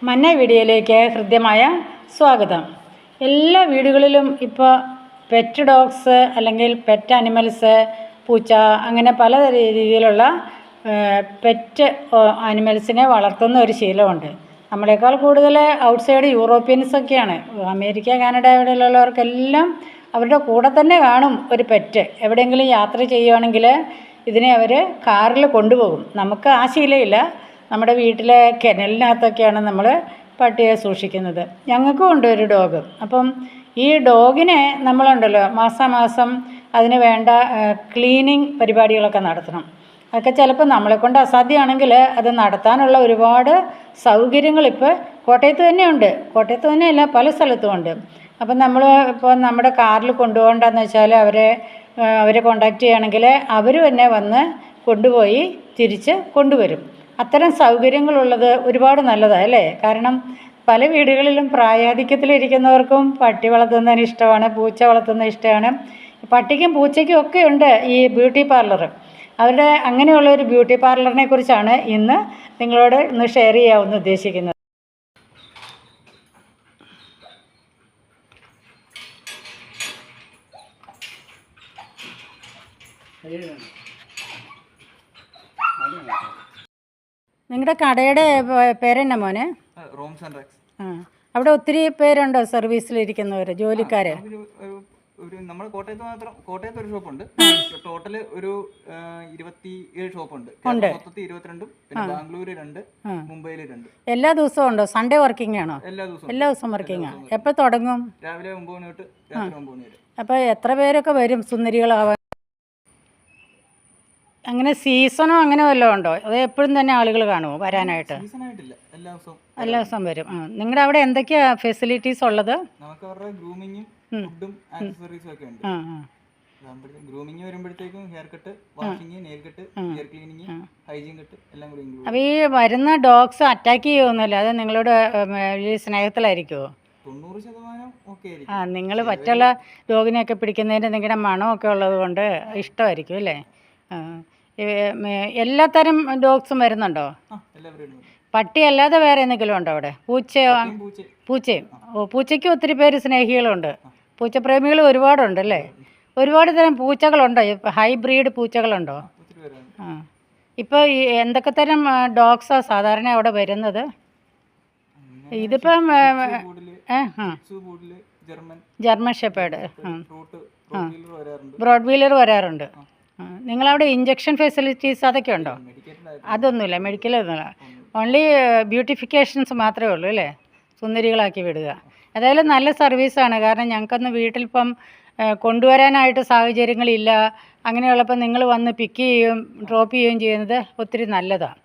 മന്ന വീഡിയോയിലേക്ക് ഹൃദ്യമായ സ്വാഗതം. എല്ലാ വീടുകളിലും ഇപ്പോൾ പെറ്റ് ഡോഗ്സ് അല്ലെങ്കിൽ പെറ്റ് ആനിമൽസ്, പൂച്ച, അങ്ങനെ പല രീതിയിലുള്ള പെറ്റ് ആനിമൽസിനെ വളർത്തുന്ന ഒരു ശീലമുണ്ട്. നമ്മളെക്കാൾ കൂടുതൽ ഔട്ട്സൈഡ് യൂറോപ്യൻസൊക്കെയാണ്. അമേരിക്ക, കാനഡ ഇവിടെയുള്ളവർക്കെല്ലാം അവരുടെ കൂടെ തന്നെ കാണും ഒരു പെറ്റ്. എവിടെയെങ്കിലും യാത്ര ചെയ്യുകയാണെങ്കിൽ ഇതിനെ അവർ കാറിൽ കൊണ്ടുപോകും. നമുക്ക് ആ ശീലമില്ല. നമ്മുടെ വീട്ടിലെ കെനലിനകത്തൊക്കെയാണ് നമ്മൾ പട്ടിയെ സൂക്ഷിക്കുന്നത്. ഞങ്ങൾക്കും ഉണ്ട് ഒരു ഡോഗ്. അപ്പം ഈ ഡോഗിനെ നമ്മളുണ്ടല്ലോ മാസാമാസം അതിന് വേണ്ട ക്ലീനിങ് പരിപാടികളൊക്കെ നടത്തണം. അതൊക്കെ ചിലപ്പോൾ നമ്മളെക്കൊണ്ട് അസാധ്യമാണെങ്കിൽ അത് നടത്താനുള്ള ഒരുപാട് സൗകര്യങ്ങളിപ്പോൾ കോട്ടയത്ത് തന്നെയുണ്ട്. കോട്ടയത്ത് തന്നെയല്ല, പല സ്ഥലത്തുമുണ്ട്. അപ്പം നമ്മൾ ഇപ്പോൾ നമ്മുടെ കാറിൽ കൊണ്ടുപോകേണ്ടതെന്ന് വെച്ചാൽ അവരെ കോണ്ടാക്ട് ചെയ്യുകയാണെങ്കിൽ അവർ തന്നെ വന്ന് കൊണ്ടുപോയി തിരിച്ച് കൊണ്ടുവരും. അത്തരം സൗകര്യങ്ങളുള്ളത് ഒരുപാട് നല്ലതാണ് അല്ലേ? കാരണം പല വീടുകളിലും പ്രായാധിക്യത്തിലിരിക്കുന്നവർക്കും പട്ടി വളർത്തുന്നതിന് ഇഷ്ടമാണ്, പൂച്ച വളർത്തുന്നത് ഇഷ്ടമാണ്. പട്ടിക്കും പൂച്ചയ്ക്കും ഒക്കെ ഉണ്ട് ഈ ബ്യൂട്ടി പാർലർ. അവരുടെ അങ്ങനെയുള്ള ഒരു ബ്യൂട്ടി പാർലറിനെ കുറിച്ചാണ് ഇന്ന് നിങ്ങളോട് ഷെയർ ചെയ്യാമെന്ന് ഉദ്ദേശിക്കുന്നത്. നിങ്ങളുടെ കടയുടെ പേരെന്നാ മോനെ? ആ, അവിടെ ഒത്തിരി പേരുണ്ടോ സർവീസിലിരിക്കുന്നവർ, ജോലിക്കാർ? നമ്മുടെ കോട്ടയത്ത് ഒരു ഷോപ്പുണ്ട്. ടോട്ടൽ ഒരു 27 ഷോപ്പുണ്ട്. മൊത്തത്തിൽ 22, പിന്നെ ബാംഗ്ലൂര് 2, മുംബൈയിൽ 2. എല്ലാ ദിവസവും ഉണ്ടോ? സൺഡേ വർക്കിംഗ് ആണോ? എല്ലാ ദിവസവും വർക്കിംഗ് ആണ്. എപ്പോൾ തുടങ്ങും? രാവിലെ 9 മണി തൊട്ട് രാത്രി 9 മണി വരെ. അപ്പോൾ എത്ര പേരൊക്കെ വരും സുന്ദരികളാവാൻ? അങ്ങനെ സീസണോ അങ്ങനെ വല്ലതും ഉണ്ടോ? അത് എപ്പോഴും തന്നെ ആളുകൾ കാണുമോ വരാനായിട്ട്? എല്ലാ ദിവസവും വരും. നിങ്ങളുടെ അവിടെ എന്തൊക്കെയാ ഫെസിലിറ്റീസ് ഉള്ളത്? നമുക്ക് അവരുടെ ഗ്രൂമിങ്ങും ഫുഡും ആക്സസറീസും ഒക്കെ ഉണ്ട്. ഗ്രൂമിങ് വരുമ്പോഴത്തേക്കും hair cut, washing, nail cut, hair cleaning, hygiene cut എല്ലാം കൂടി ഇൻക്ലൂഡ്. അപ്പോൾ ഈ വരുന്ന ഡോഗ്സ് അറ്റാക്ക് ചെയ്യുമൊന്നുമില്ല? അത് നിങ്ങളോട് വലിയ സ്നേഹത്തിലായിരിക്കുമോ? 90% ഓക്കെ ആയിരിക്കും. നിങ്ങൾ മറ്റുള്ള ഡോഗിനെയൊക്കെ പിടിക്കുന്നതിന് നിങ്ങളുടെ മണമൊക്കെ ഉള്ളത് കൊണ്ട് ഇഷ്ടമായിരിക്കും അല്ലേ? എല്ലാ തരം ഡോഗ്സും വരുന്നുണ്ടോ? പട്ടി അല്ലാതെ വേറെ എന്തെങ്കിലും ഉണ്ടോ അവിടെ? പൂച്ചയും? പൂച്ചയ്ക്ക് ഒത്തിരി പേര് സ്നേഹികളുണ്ട്. പൂച്ചപ്രേമികൾ ഒരുപാടുണ്ടല്ലേ? ഒരുപാട് തരം പൂച്ചകളുണ്ടോ? ഹൈബ്രീഡ് പൂച്ചകളുണ്ടോ? ഇപ്പോൾ ഈ എന്തൊക്കെ തരം ഡോഗ്സാണ് സാധാരണ അവിടെ വരുന്നത്? ഇതിപ്പം ജർമ്മൻ ഷെപ്പേർഡ്, ബ്രോഡ് വീലർ വരാറുണ്ട്. നിങ്ങളവിടെ ഇഞ്ചക്ഷൻ ഫെസിലിറ്റീസ് അതൊക്കെ ഉണ്ടോ? അതൊന്നുമില്ല, മെഡിക്കലൊന്നുമില്ല. ഓൺലി ബ്യൂട്ടിഫിക്കേഷൻസ് മാത്രമേ ഉള്ളൂ അല്ലേ? സുന്ദരികളാക്കി വിടുക. ഏതായാലും നല്ല സർവീസാണ്. കാരണം ഞങ്ങൾക്കൊന്ന് വീട്ടിലിപ്പം കൊണ്ടുവരാനായിട്ട് സാഹചര്യങ്ങളില്ല. അങ്ങനെയുള്ളപ്പോൾ നിങ്ങൾ വന്ന് പിക്ക് ചെയ്യുകയും ഡ്രോപ്പ് ചെയ്യുകയും ചെയ്യുന്നത് ഒത്തിരി നല്ലതാണ്.